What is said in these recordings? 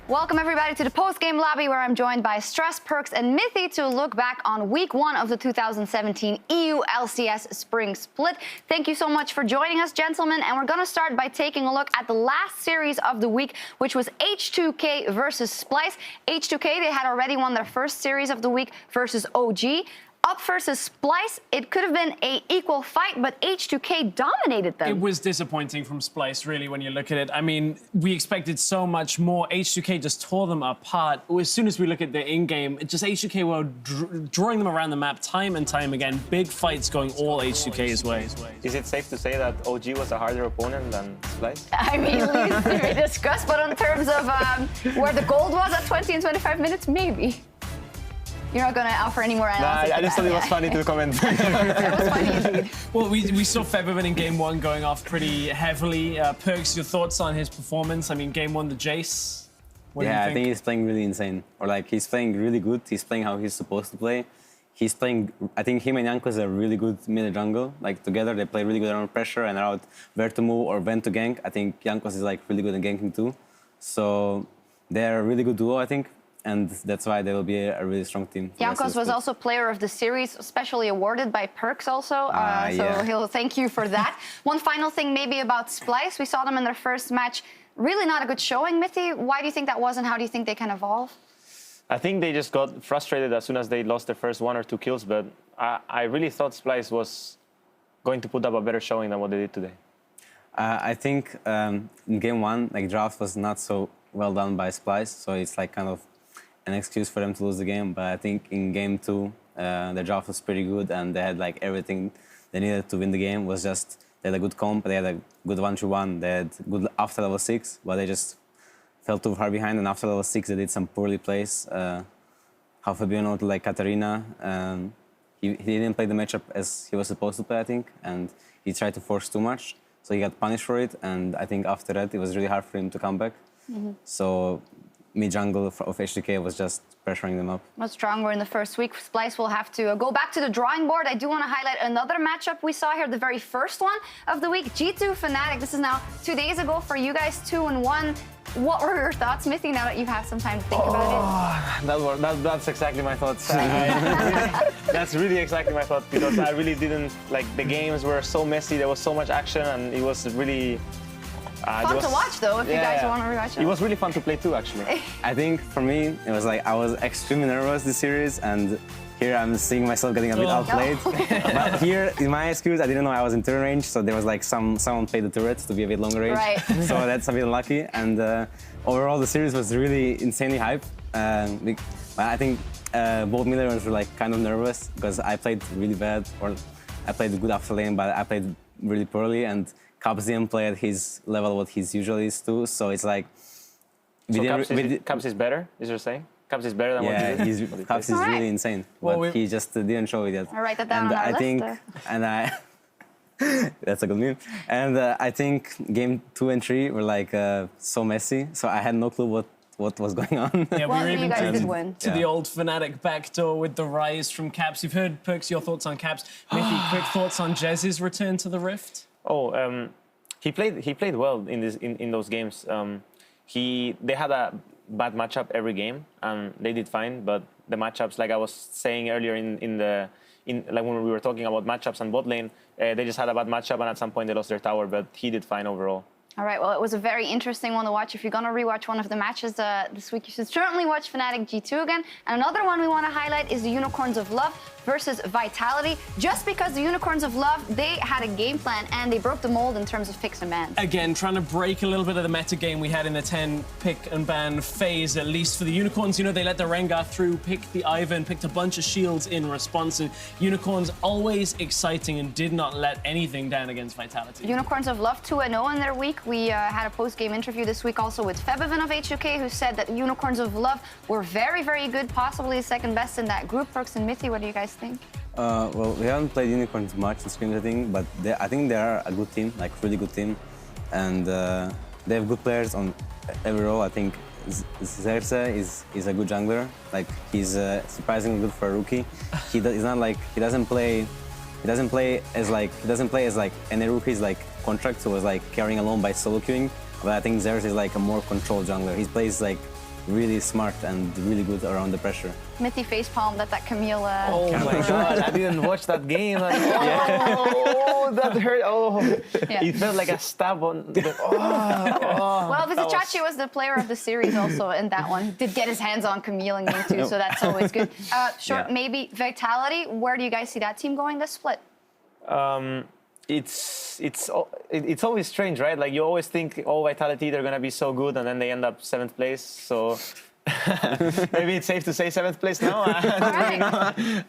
Welcome everybody to the post-game lobby where I'm joined by Stress, Perks and Mithy to look back on week 1 of the 2017 EU LCS Spring Split. Thank you so much for joining us, gentlemen, and we're going to start by taking a look at the last series of the week, which was H2K versus Splyce. H2K, they had already won their first series of the week versus OG. Up versus Splyce, it could have been an equal fight, but H2K dominated them. It was disappointing from Splyce, really, when you look at it. I mean, we expected so much more. H2K just tore them apart. As soon as we look at the in-game, just H2K were drawing them around the map time and time again. Big fights going all H2K's way. Is it safe to say that OG was a harder opponent than Splyce? I mean, least to be discussed, but in terms of where the gold was at 20 and 25 minutes, maybe. You're not going to offer any more analysis? Nah, I just thought it was funny to comment. That was funny indeed. Well, we saw Feberman in Game 1 going off pretty heavily. Perks, your thoughts on his performance? I mean, Game 1, the Jace. What do you think? I think he's playing really insane. Or like, he's playing really good. He's playing how he's supposed to play. He's playing, I think him and Jankos are really good mid jungle. Like together, they play really good around pressure and around where to move or when to gank. I think Jankos is like really good at ganking too. So they're a really good duo, I think. And that's why they will be a really strong team. Jankos was also player of the series, especially awarded by Perks also. So he'll thank you for that. One final thing maybe about Splyce. We saw them in their first match. Really not a good showing, Mithy. Why do you think that was and how do you think they can evolve? I think they just got frustrated as soon as they lost their first 1 or 2 kills, but I really thought Splyce was going to put up a better showing than what they did today. I think in Game 1, like draft was not so well done by Splyce, so it's like kind of an excuse for them to lose the game. But I think in Game 2, the draft was pretty good and they had like everything they needed to win the game. Was just they had a good comp, they had a good 1-3-1, they had good after level 6, but they just fell too far behind. And after level 6, they did some poorly plays. Half a beyond like Katarina. He didn't play the matchup as he was supposed to play, I think, and he tried to force too much, so he got punished for it. And I think after that, it was really hard for him to come back. So mid-jungle of H2K was just pressuring them up. Much stronger in the first week. Splyce will have to go back to the drawing board. I do want to highlight another matchup we saw here, the very first one of the week. G2 Fnatic. This is now 2 days ago for you guys, 2-1. What were your thoughts, Mithy, now that you've had some time to think about it? That's exactly my thoughts. That's really exactly my thought, because I really didn't, like, the games were so messy, there was so much action, and it was really... fun to watch, though, if you guys want to rewatch it. It was really fun to play, too, actually. I think, for me, it was like I was extremely nervous this series, and here I'm seeing myself getting a bit outplayed. But here, in my excuse, I didn't know I was in turn range, so there was like someone played the turret to be a bit longer range. Right. So that's a bit unlucky. And overall, the series was really insanely hype. I think both midlaners were like kind of nervous because I played really bad, or I played good after lane, but I played really poorly. And Caps didn't play at his level, what he's usually used to. So it's like... Caps is better, is you're saying? Caps is better than what he did? Caps is really insane, but he just didn't show it yet. I'll write that down on our list. That's a good meme. And I think Game 2 and 3 were like so messy, so I had no clue what was going on. Yeah, well, we were even you guys did win. To the old Fnatic backdoor with the rise from Caps. You've heard, Perks, your thoughts on Caps. Mithy, quick thoughts on Jez's return to the Rift? Oh, he played well in those games. They had a bad matchup every game, and they did fine. But the matchups, like I was saying earlier, like when we were talking about matchups on bot lane, they just had a bad matchup, and at some point they lost their tower. But he did fine overall. All right, well, it was a very interesting one to watch. If you're going to rewatch one of the matches this week, you should certainly watch Fnatic G2 again. And another one we want to highlight is the Unicorns of Love versus Vitality. Just because the Unicorns of Love, they had a game plan and they broke the mold in terms of picks and bans. Again, trying to break a little bit of the meta game we had in the 10 pick and ban phase, at least for the Unicorns. You know, they let the Rengar through, picked the Ivan, picked a bunch of shields in response. And Unicorns always exciting and did not let anything down against Vitality. Unicorns of Love 2-0 in their week. We had a post-game interview this week also with Feberman of H2K, who said that Unicorns of Love were very, very good, possibly second best in that group. Perks and Mithy, what do you guys think? Well, we haven't played Unicorns much in Screams, I think, but I think they are a good team, like really good team. And they have good players on every role. I think Xerxe is a good jungler. Like, he's surprisingly good for a rookie. He's not like, he doesn't play as like any rookies like Contract, who was like carrying alone by solo queuing. But I think Xerxe is like a more controlled jungler. He plays like really smart and really good around the pressure. Mithy facepalmed at that Camille. Oh my God! I didn't watch that game. Like, oh, that hurt. Oh, Yeah. it felt like a stab on. Well, Vizicachi was the player of the series also in that one. He did get his hands on Camille in game 2, so that's always good. Short, maybe Vitality. Where do you guys see that team going this split? It's always strange, right? Like you always think, oh, Vitality, they're gonna be so good, and then they end up 7th place. So maybe it's safe to say 7th place now.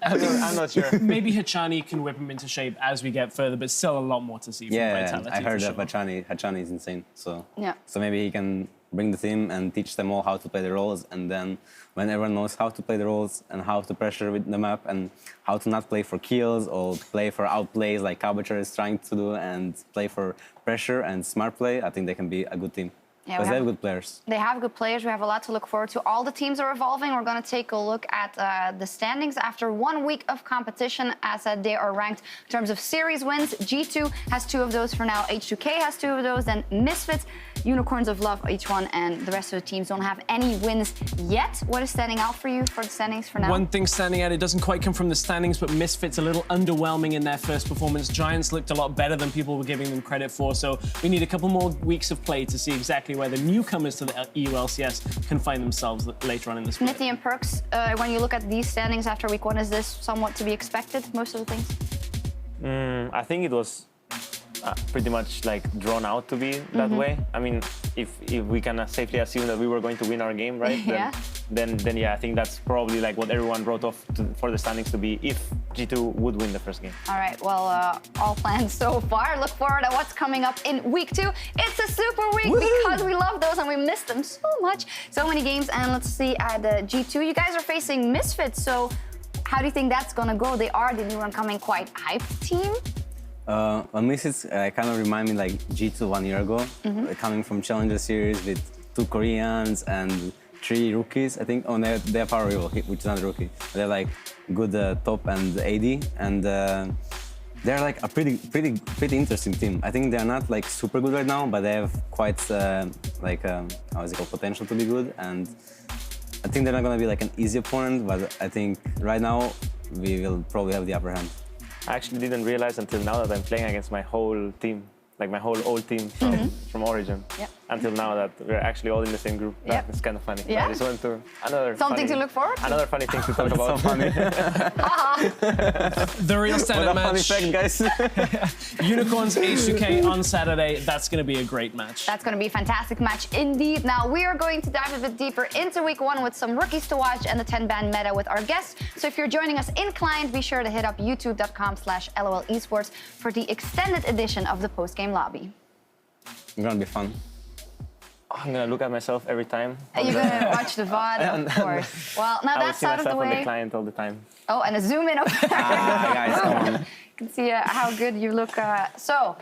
I'm not sure. Maybe Hachani can whip him into shape as we get further, but still a lot more to see from Vitality. I heard for that sure. Hachani is insane. So Yeah. so maybe he can bring the team and teach them all how to play the roles, and then when everyone knows how to play the roles and how to pressure with the map and how to not play for kills or play for outplays like Cabocher is trying to do and play for pressure and smart play, I think they can be a good team. Yeah, Because they have good players. They have good players. We have a lot to look forward to. All the teams are evolving. We're going to take a look at the standings after 1 week of competition, as they are ranked in terms of series wins. G2 has 2 of those for now. H2K has 2 of those. Then Misfits, Unicorns of Love, each one, and the rest of the teams don't have any wins yet. What is standing out for you for the standings for now? One thing standing out, it doesn't quite come from the standings, but Misfits a little underwhelming in their first performance. Giants looked a lot better than people were giving them credit for, so we need a couple more weeks of play to see exactly where the newcomers to the EU LCS can find themselves later on in the split. Mithy and Perks, when you look at these standings after week 1, is this somewhat to be expected, most of the things? I think it was pretty much like drawn out to be that way. I mean, if we can safely assume that we were going to win our game, right? Yeah. Then yeah, I think that's probably like what everyone wrote off for the standings to be if G2 would win the first game. All right, well, all plans so far. Look forward to what's coming up in week 2. It's a super week because we love those and we miss them so much. So many games, and let's see at G2. You guys are facing Misfits, so how do you think that's gonna go? They are the new and coming quite hyped team. Well, Misfits kind of remind me like G2 1 year ago, coming from Challenger Series with 2 Koreans and 3 rookies, I think. Oh, they're Power Rival, which is not a rookie. They're like good top and AD, and they're like a pretty interesting team. I think they're not like super good right now, but they have quite how is it called, potential to be good. And I think they're not gonna be like an easy opponent, but I think right now we will probably have the upper hand. I actually didn't realize until now that I'm playing against my whole team, like my whole old team from Origin. Yep. Until now that we're actually all in the same group. Yep. It's kind of funny. Yeah. I just wanted to Something to look forward to. Another funny thing to talk about. So funny. The real standard What a funny match, fact, guys. Unicorns H2K on Saturday. That's going to be a great match. That's going to be a fantastic match indeed. Now, we are going to dive a bit deeper into week 1 with some rookies to watch and the 10-ban meta with our guests. So if you're joining us in client, be sure to hit up youtube.com/LOL Esports for the extended edition of the post-game lobby. It's gonna be fun. I'm gonna look at myself every time. You're going to watch the VOD, of course. Well, now I will that's see out of the myself on the way. client all the time. Oh, and a zoom in over there. Guys, come on. You can see how good you look. So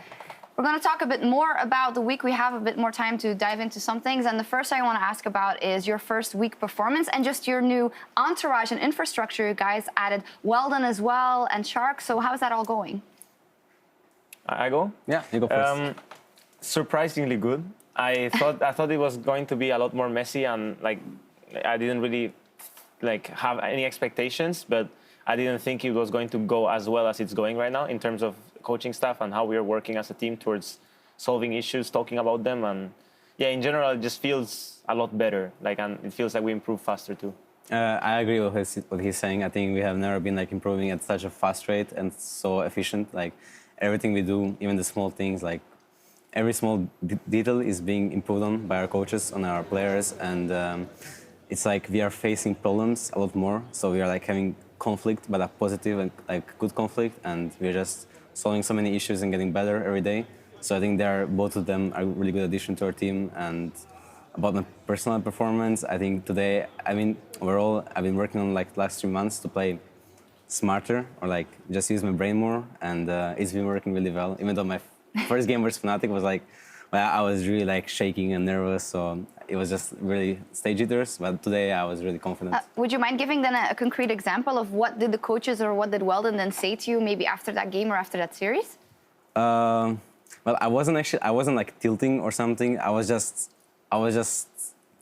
we're going to talk a bit more about the week. We have a bit more time to dive into some things. And the first thing I want to ask about is your first week performance and just your new entourage and infrastructure. You guys added Weldon as well and Shark. So how's that all going? I go? Yeah, you go first. Surprisingly good. I thought it was going to be a lot more messy, and like I didn't really like have any expectations, but I didn't think it was going to go as well as it's going right now in terms of coaching staff and how we are working as a team towards solving issues, talking about them, and yeah, in general, it just feels a lot better. Like, and it feels like we improve faster too. I agree with what he's saying. I think we have never been like improving at such a fast rate and so efficient. Like everything we do, even the small things, like every small detail is being improved on by our coaches, on our players, and it's like we are facing problems a lot more. So we are like having conflict, but a positive and like good conflict, and we're just solving so many issues and getting better every day. So I think both of them are a really good addition to our team. And about my personal performance, I think today, overall, I've been working on like the last 3 months to play smarter or like just use my brain more, and it's been working really well. Even though my first game versus Fnatic was like, well, I was really like shaking and nervous, so it was just really stage jitters. But today I was really confident. Would you mind giving then a concrete example of what did the coaches or what did Weldon then say to you maybe after that game or after that series? Well, I wasn't like tilting or something. I was just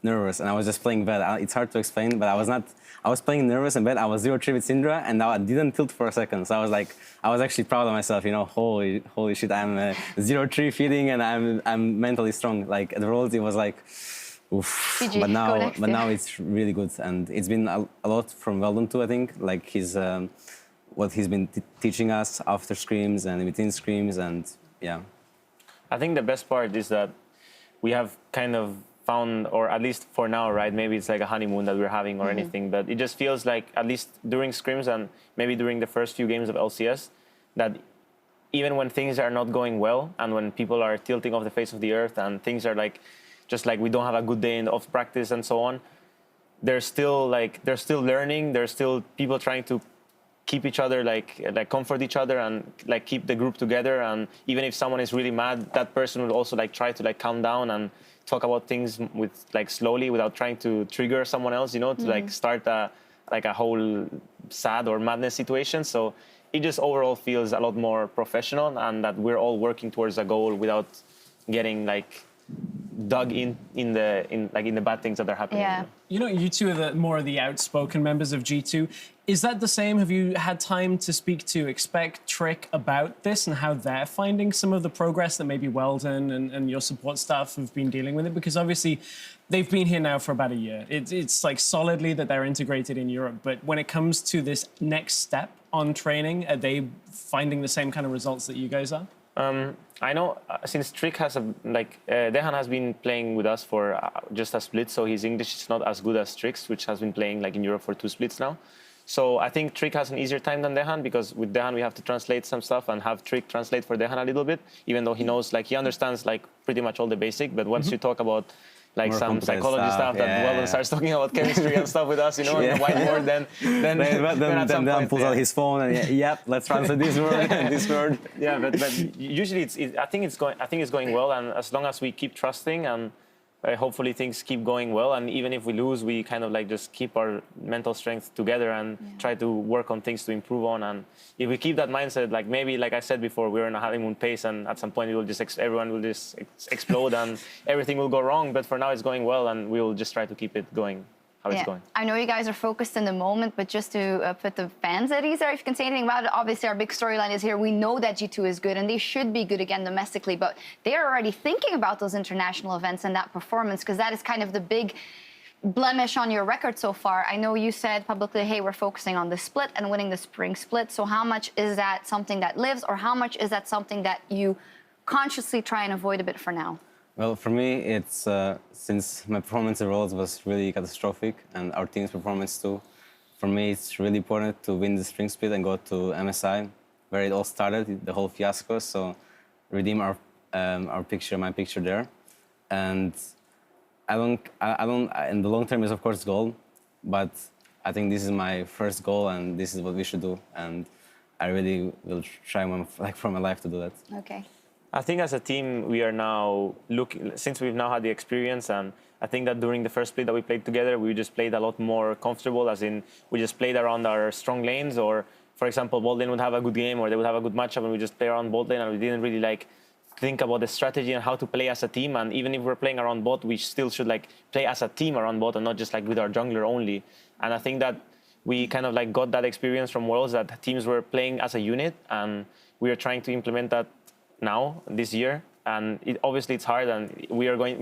nervous, and I was just playing bad. It's hard to explain, but I was not. I was playing nervous and bad. I was 0-3 with Syndra, and I didn't tilt for a second. So I was like, I was actually proud of myself. You know, holy shit, I'm 0-3 feeding, and I'm mentally strong. Like at the Worlds, it was like, oof. GG, But now it's really good, and it's been a lot from Weldon too. I think like his what he's been teaching us after scrims and within scrims, and yeah. I think the best part is that we have kind of found, or at least for now, right? Maybe it's like a honeymoon that we're having or anything, but it just feels like, at least during scrims and maybe during the first few games of LCS, that even when things are not going well and when people are tilting off the face of the earth and things are like, just like we don't have a good day of practice and so on, they're still learning. There's still people trying to keep each other, like comfort each other and like keep the group together. And even if someone is really mad, that person will also like try to like calm down and talk about things with like slowly without trying to trigger someone else, you know, to like start a whole sad or madness situation. So it just overall feels a lot more professional, and that we're all working towards a goal without getting like dug in the bad things that are happening. Yeah. You know, you two are more of the outspoken members of G2. Is that the same? Have you had time to speak to Expect, Trick about this and how they're finding some of the progress that maybe Weldon and your support staff have been dealing with it? Because obviously they've been here now for about a year. It's like solidly that they're integrated in Europe. But when it comes to this next step on training, are they finding the same kind of results that you guys are? I know since Trick has Dehan has been playing with us for just a split, so his English is not as good as Trick's, which has been playing like in Europe for 2 splits now. So I think Trick has an easier time than Dehan, because with Dehan we have to translate some stuff and have Trick translate for Dehan a little bit, even though he knows, like he understands like pretty much all the basic. But once you talk about like More some psychology stuff that yeah. Weldon starts talking about chemistry and stuff with us, you know, on the whiteboard, then pulls out his phone and yep, let's translate this word and this word. Yeah, but usually I think it's going well, and as long as we keep trusting and hopefully things keep going well, and even if we lose, we kind of like just keep our mental strength together and try to work on things to improve on. And if we keep that mindset, like maybe, like I said before, we're in a honeymoon pace, and at some point it will just everyone will just explode and everything will go wrong. But for now, it's going well, and we will just try to keep it going how it's going. I know you guys are focused in the moment, but just to put the fans at ease there, if you can say anything about it, obviously our big storyline is here. We know that G2 is good, and they should be good again domestically, but they're already thinking about those international events and that performance, because that is kind of the big blemish on your record so far. I know you said publicly, hey, we're focusing on the split and winning the spring split. So how much is that something that lives, or how much is that something that you consciously try and avoid a bit for now? Well, for me, it's since my performance at Worlds was really catastrophic, and our team's performance too. For me, it's really important to win the spring split and go to MSI, where it all started, the whole fiasco. So redeem our picture, my picture there, and I don't. In the long term is of course goal, but I think this is my first goal, and this is what we should do, and I really will try for my life to do that. Okay. I think as a team, we are now looking, since we've now had the experience, and I think that during the first split that we played together, we just played a lot more comfortable, as in we just played around our strong lanes, or for example, bot lane would have a good game or they would have a good matchup and we just play around bot lane, and we didn't really like think about the strategy and how to play as a team. And even if we're playing around bot, we still should like play as a team around bot and not just like with our jungler only. And I think that we kind of like got that experience from Worlds, that teams were playing as a unit, and we are trying to implement that now this year. And obviously it's hard, and we're going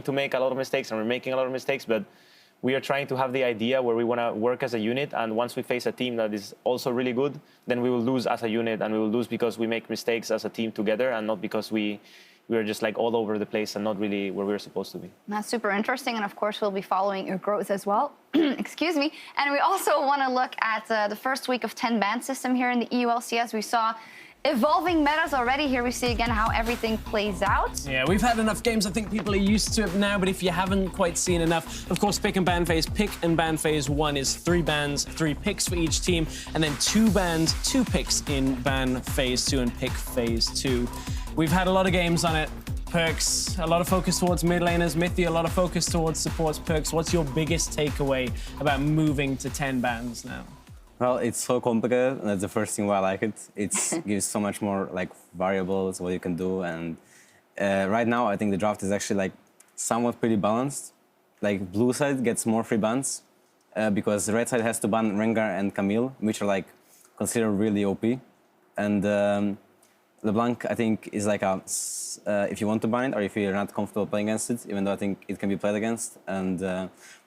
to make a lot of mistakes, and we're making a lot of mistakes, but we are trying to have the idea where we want to work as a unit, and once we face a team that is also really good, then we will lose as a unit, and we will lose because we make mistakes as a team together, and not because we are just like all over the place and not really where we're supposed to be. That's super interesting, and of course we'll be following your growth as well. Excuse me. And we also want to look at the first week of 10 ban system here in the EU LCS. We saw evolving metas already. Here we see again how everything plays out. Yeah, we've had enough games. I think people are used to it now, but if you haven't quite seen enough, of course, pick and ban phase. Pick and ban phase 1 is 3 bans, 3 picks for each team, and then 2 bans, 2 picks in ban phase 2 and pick phase 2. We've had a lot of games on it. Perks, a lot of focus towards mid laners. Mithy, a lot of focus towards supports. Perks, what's your biggest takeaway about moving to 10 bans now? Well, it's so complicated, and that's the first thing why I like it. It gives so much more like variables, what you can do, and right now I think the draft is actually like somewhat pretty balanced. like blue side gets more free bans because the red side has to ban Rengar and Camille, which are like considered really OP. And LeBlanc, I think, is like if you want to ban it or if you're not comfortable playing against it, even though I think it can be played against. And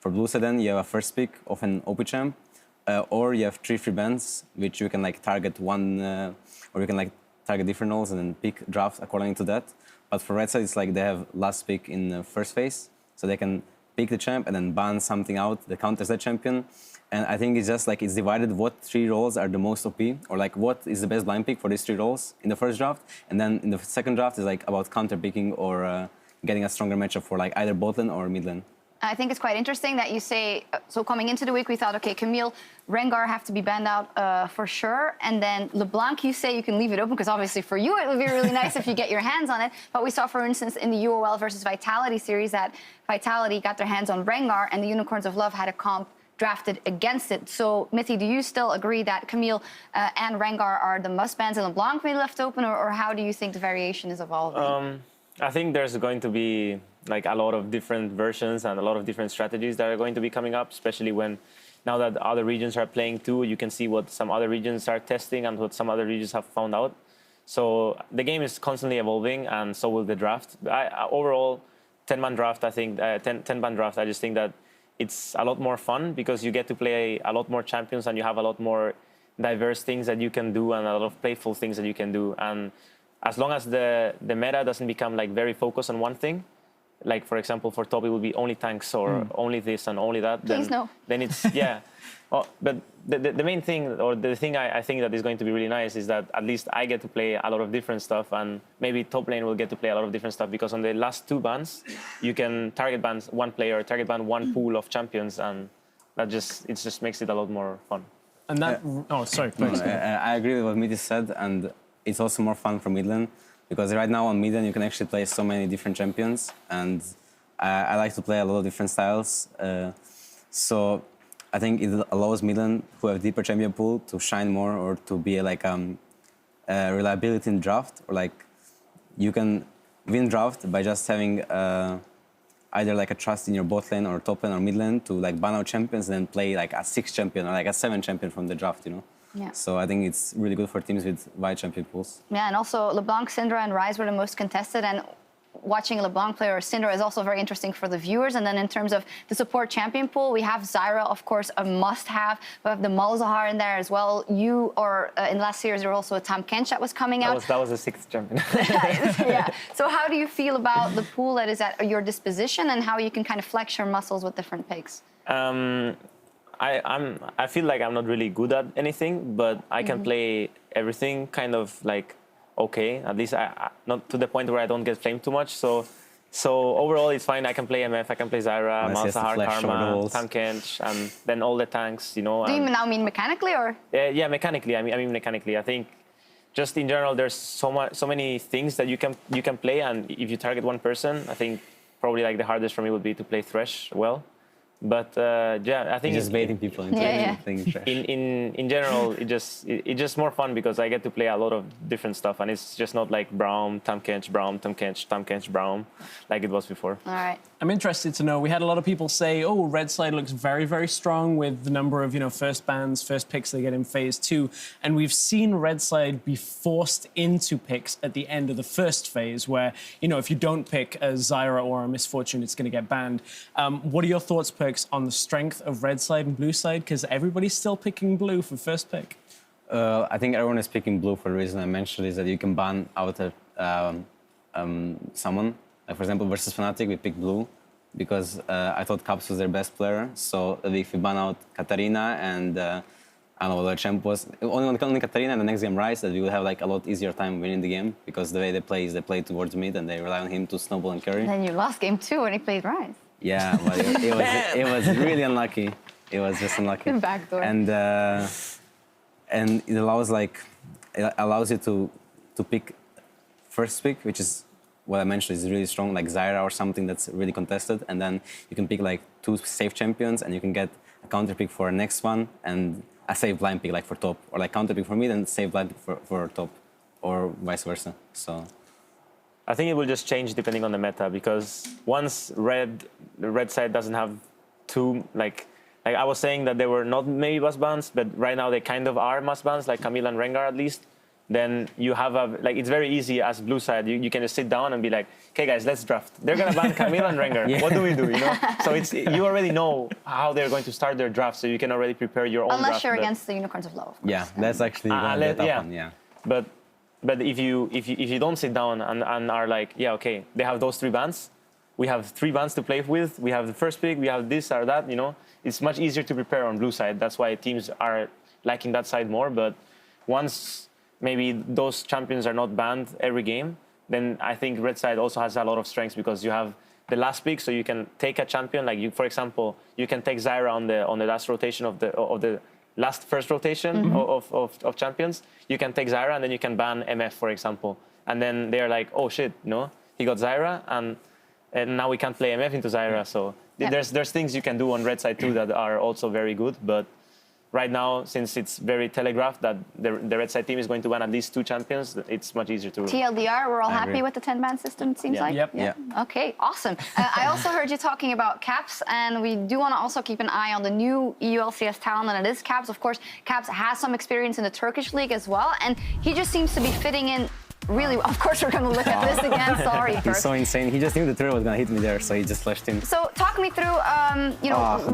for blue side, then you have a first pick of an OP champ, or you have 3 free bans, which you can like target one, or you can like target different roles and then pick drafts according to that. But for red side, it's like they have last pick in the first phase, so they can pick the champ and then ban something out that counters that champion. And I think it's just like it's divided what 3 roles are the most OP, or like what is the best blind pick for these 3 roles in the first draft. And then in the second draft is like about counter picking or getting a stronger matchup for like either bot lane or mid lane. I think it's quite interesting that you say, so coming into the week, we thought, okay, Camille, Rengar have to be banned out for sure. And then LeBlanc, you say you can leave it open, because obviously for you, it would be really nice if you get your hands on it. But we saw, for instance, in the UOL versus Vitality series that Vitality got their hands on Rengar and the Unicorns of Love had a comp drafted against it. So, Mithy, do you still agree that Camille and Rengar are the must bans and LeBlanc may be left open, or how do you think the variation is evolving? I think there's going to be like a lot of different versions and a lot of different strategies that are going to be coming up, especially when now that other regions are playing too, you can see what some other regions are testing and what some other regions have found out. So the game is constantly evolving, and so will the draft. Overall, 10-man draft, I think, 10-man draft, I just think that it's a lot more fun because you get to play a lot more champions and you have a lot more diverse things that you can do and a lot of playful things that you can do. And as long as the meta doesn't become like very focused on one thing, like for example for top it will be only tanks or only this and only that. Please no. Then it's yeah. But the main thing, or the thing I think that is going to be really nice, is that at least I get to play a lot of different stuff, and maybe top lane will get to play a lot of different stuff, because on the last 2 bans you can target ban one player, target ban one pool of champions, and that just makes it a lot more fun. And that sorry, please. I agree with what Mithy said, and it's also more fun for mid lane, because right now on mid lane you can actually play so many different champions, and I like to play a lot of different styles. So I think it allows mid lane who have deeper champion pool to shine more, or to be like reliability in draft, or like you can win draft by just having either like a trust in your bot lane or top lane or mid lane to like ban out champions and then play like a 6 champion or like a 7 champion from the draft, you know? Yeah. So I think it's really good for teams with wide champion pools. Yeah, and also LeBlanc, Syndra, and Ryze were the most contested, and watching a LeBlanc player or Syndra is also very interesting for the viewers. And then in terms of the support champion pool, we have Zyra, of course, a must-have. We have the Malzahar in there as well. You, or in last series, there was also a Tahm Kench that was coming out. That was the 6th champion. Yeah. So how do you feel about the pool that is at your disposition, and how you can kind of flex your muscles with different picks? I feel like I'm not really good at anything, but I can play everything kind of like okay. At least I not to the point where I don't get flamed too much. So overall it's fine. I can play MF, I can play Zyra, Malzahar, Karma, Tahm Kench, and then all the tanks, you know. Do you now mean mechanically, or? Yeah, mechanically. I mean mechanically. I think just in general there's so many things that you can play, and if you target one person, I think probably like the hardest for me would be to play Thresh well. But yeah, I think just baiting people into playing Thresh. In general, it's just more fun because I get to play a lot of different stuff, and it's just not like Braum, Tahm Kench, Braum, Tahm Kench, Tahm Kench, Braum, like it was before. All right. I'm interested to know, we had a lot of people say, oh, red side looks very, very strong with the number of, first bans, first picks they get in phase 2. And we've seen red side be forced into picks at the end of the first phase where, if you don't pick a Zyra or a Misfortune, it's going to get banned. What are your thoughts, Perks, on the strength of red side and blue side? Because everybody's still picking blue for first pick. I think everyone is picking blue for the reason I mentioned, is that you can ban out someone. Like for example, versus Fnatic, we picked blue because I thought Caps was their best player. So if we ban out Katarina and I don't know what the champ was, only Katarina, and the next game Ryze, that we will have like a lot easier time winning the game, because the way they play is they play towards mid and they rely on him to snowball and carry. And then you lost game 2 when he played Ryze. Yeah, but it was really unlucky. It was just unlucky. Backdoor. And it allows you to pick first pick, which is what I mentioned is really strong, like Zyra or something that's really contested, and then you can pick like 2 safe champions, and you can get a counter pick for the next one, and a safe blind pick like for top, or like counter pick for mid and safe blind pick for top, or vice versa. So I think it will just change depending on the meta, because once the red side doesn't have two, like I was saying that they were not maybe must bans, but right now they kind of are must bans, like Camille and Rengar at least. Then you have it's very easy as blue side. You can just sit down and be like, okay guys, let's draft. They're gonna ban Camille and Rengar. Yeah. What do we do? You know? So you already know how they're going to start their draft, so you can already prepare your own draft. Unless you're against the Unicorns of Love. Of course. Yeah, that's actually the tough one. Yeah. But if you don't sit down and are like, yeah, okay, they have those 3 bans. We have 3 bans to play with. We have the first pick. We have this or that. You know, it's much easier to prepare on blue side. That's why teams are liking that side more. But once maybe those champions are not banned every game, then I think red side also has a lot of strengths, because you have the last pick, so you can take a champion. Like for example, you can take Zyra on the last rotation of the first rotation of champions. You can take Zyra and then you can ban MF, for example, and then they're like, oh shit, no, he got Zyra and now we can't play MF into Zyra. So there's things you can do on red side too that are also very good, but. Right now, since it's very telegraphed that the red side team is going to ban at least 2 champions, it's much easier to... TLDR, we're all happy with the 10-ban system, it seems like? Yep. Yeah. Okay, awesome. I also heard you talking about Caps, and we do want to also keep an eye on the new EU LCS talent, and it is Caps. Of course, Caps has some experience in the Turkish league as well, and he just seems to be fitting in really, of course, we're going to look at this again. Sorry, He's so insane. He just knew the turret was going to hit me there, so he just flashed him. So talk me through,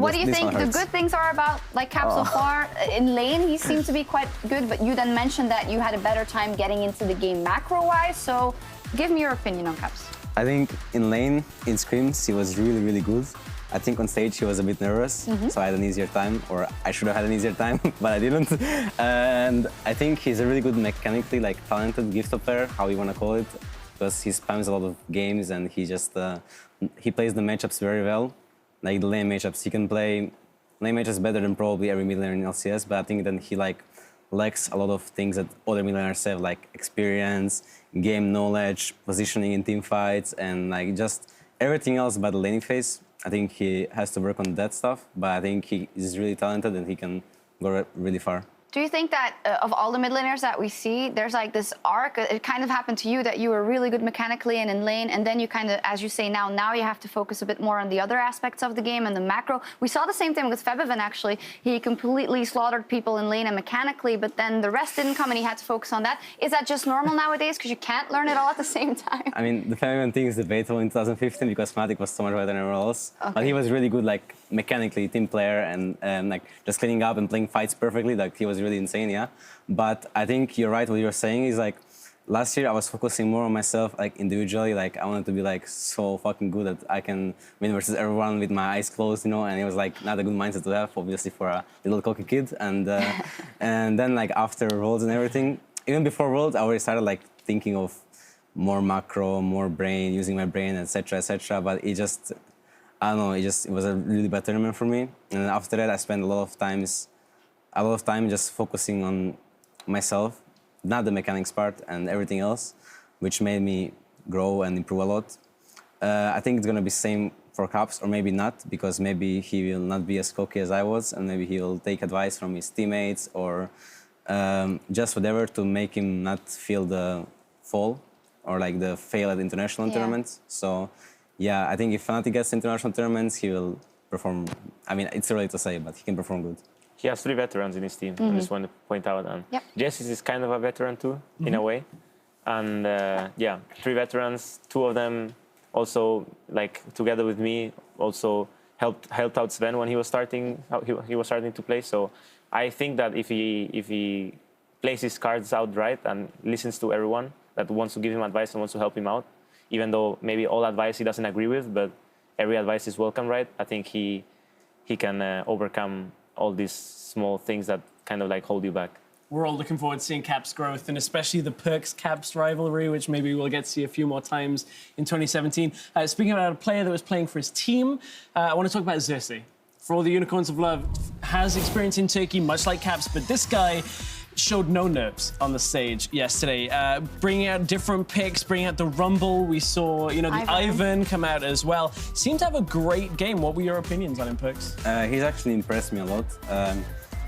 what do you think the good things are about Cap so far? In lane, he seemed to be quite good, but you then mentioned that you had a better time getting into the game macro-wise. So give me your opinion on Caps. I think in lane, in scrims, he was really, really good. I think on stage he was a bit nervous, so I had an easier time, or I should have had an easier time, but I didn't. And I think he's a really good mechanically, talented gift player, how you want to call it, because he spams a lot of games and he just he plays the matchups very well. Like the lane matchups, he can play lane matchups better than probably every mid laner in LCS, but I think then he lacks a lot of things that other mid laners have, like experience, game knowledge, positioning in team fights, and just everything else about the laning phase. I think he has to work on that stuff, but I think he is really talented and he can go really far. Do you think that of all the mid laners that we see, there's this arc, it kind of happened to you that you were really good mechanically and in lane, and then you kind of, as you say now you have to focus a bit more on the other aspects of the game and the macro. We saw the same thing with Febiven, actually. He completely slaughtered people in lane and mechanically, but then the rest didn't come and he had to focus on that. Is that just normal nowadays, because you can't learn it all at the same time? I mean, the Febiven thing is debatable in 2015 because Fnatic was so much better than everyone else. Okay. But he was really good, mechanically, team player, and just cleaning up and playing fights perfectly. He was really insane, yeah. But I think you're right. What you're saying is last year I was focusing more on myself, individually. I wanted to be so fucking good that I can win versus everyone with my eyes closed, and it was not a good mindset to have, obviously, for a little cocky kid. And and then after Worlds and everything, even before Worlds, I already started thinking of more macro, more brain, using my brain, etc., etc. But it just, I don't know, it was a really bad tournament for me. And after that, I spent a lot of time just focusing on myself, not the mechanics part and everything else, which made me grow and improve a lot. I think it's gonna be same for Caps, or maybe not, because maybe he will not be as cocky as I was, and maybe he will take advice from his teammates or just whatever to make him not feel the fall or the fail at international tournaments. So yeah, I think if Fnatic gets international tournaments, he will perform. I mean, it's early to say, but he can perform good. He has 3 veterans in his team. I just want to point out. And Jessis is kind of a veteran too, in a way. And yeah, 3 veterans. 2 of them also, together with me, also helped out Sven when he was starting. He was starting to play. So I think that if he plays his cards out right and listens to everyone that wants to give him advice and wants to help him out, even though maybe all advice he doesn't agree with, but every advice is welcome, right? I think he can overcome all these small things that kind of hold you back. We're all looking forward to seeing Caps' growth, and especially the Perks-Caps rivalry, which maybe we'll get to see a few more times in 2017. Speaking about a player that was playing for his team, I want to talk about Xerxes. For all the Unicorns of Love, has experience in Turkey, much like Caps, but this guy showed no nerves on the stage yesterday, bringing out different picks, bringing out the Rumble. We saw, the Ivan come out as well. Seemed to have a great game. What were your opinions on him, Perks? He's actually impressed me a lot.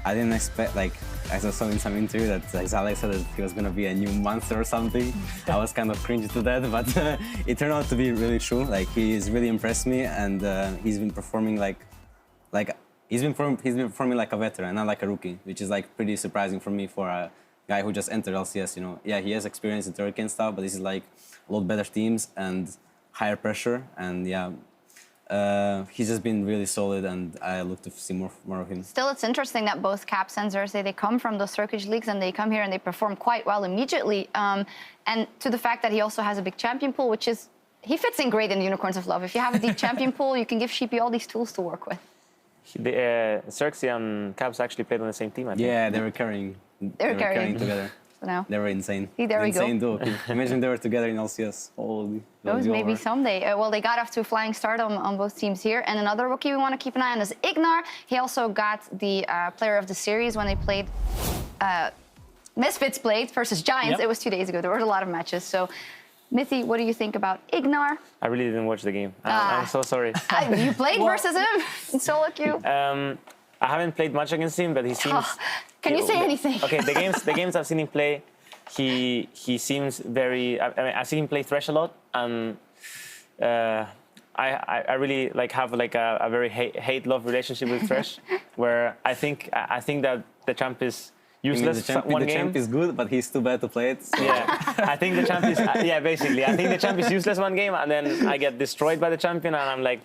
I didn't expect, like, I saw in some interview that Alex said that he was going to be a new monster or something. I was kind of cringy to that, but it turned out to be really true. Like, he's really impressed me, and he's been performing he's been performing like a veteran, not like a rookie, which is like pretty surprising for me for a guy who just entered LCS. You know, yeah, he has experience in Turkey and stuff, but this is like a lot better teams and higher pressure, and yeah. He's just been really solid, and I look to see more of him. Still, it's interesting that both Caps and Xerxes, they come from those Turkish leagues and they come here and they perform quite well immediately. And to the fact that he also has a big champion pool, which is, he fits in great in Unicorns of Love. If you have a deep champion pool, you can give Sheepy all these tools to work with. Xerxes and Caps actually played on the same team, I think. Yeah, they were carrying together. So now, they were insane. See, there we go. Insane duo. Imagine they were together in LCS. Holy. those maybe someday. Well, they got off to a flying start on both teams here. And another rookie we want to keep an eye on is Ignar. He also got the player of the series when they played Misfits played versus Giants. Yep. It was 2 days ago. There were a lot of matches. So, Mithy, what do you think about Ignar? I really didn't watch the game. I'm so sorry. You played versus him in solo queue? I haven't played much against him, but he seems... Can you say anything? Okay, the games I've seen him play, he seems very... I mean, I've seen him play Thresh a lot, and I really have a very hate-love relationship with Thresh, where I think that the champ is useless the champ is good, but he's too bad to play it. So. Yeah, I think the champ is... basically. I think the champ is useless one game, and then I get destroyed by the champion, and I'm like,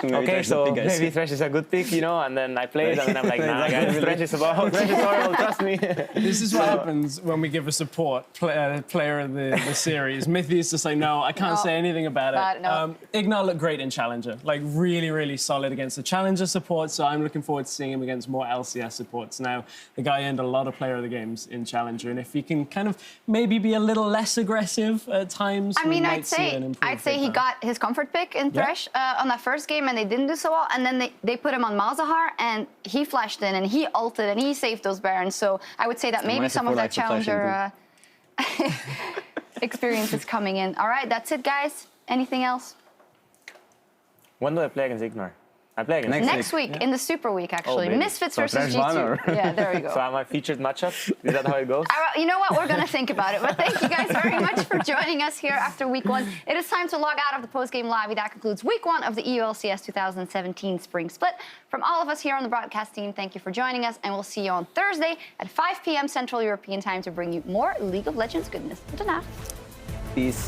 okay, so maybe Thresh is a good pick, you know, and then I play it, and then I'm like, nah, guys, Thresh is horrible, trust me. This is what happens when we give a support player of the series. Mithy is to say, no, I can't say anything about it. No. Ignar looked great in Challenger, really, really solid against the Challenger support, so I'm looking forward to seeing him against more LCS supports. Now, the guy earned a lot of player of the games in Challenger, and if he can kind of maybe be a little less aggressive at times, I mean, I'd say he got his comfort pick in Thresh on that first game, and they didn't do so well, and then they put him on Malzahar, and he flashed in, and he ulted, and he saved those Barons, so I would say that maybe some of that Challenger experience is coming in. All right, that's it, guys. Anything else? When do I play against Ignar? I play against next week, in the Super Week, actually. Misfits versus G2. Yeah, there we go. So am I featured matchup? Is that how it goes? You know what? We're going to think about it. But thank you guys very much for joining us here after Week 1. It is time to log out of the post-game lobby. That concludes Week 1 of the EU LCS 2017 Spring Split. From all of us here on the broadcast team, thank you for joining us. And we'll see you on Thursday at 5 p.m. Central European Time to bring you more League of Legends goodness. Good night. Peace.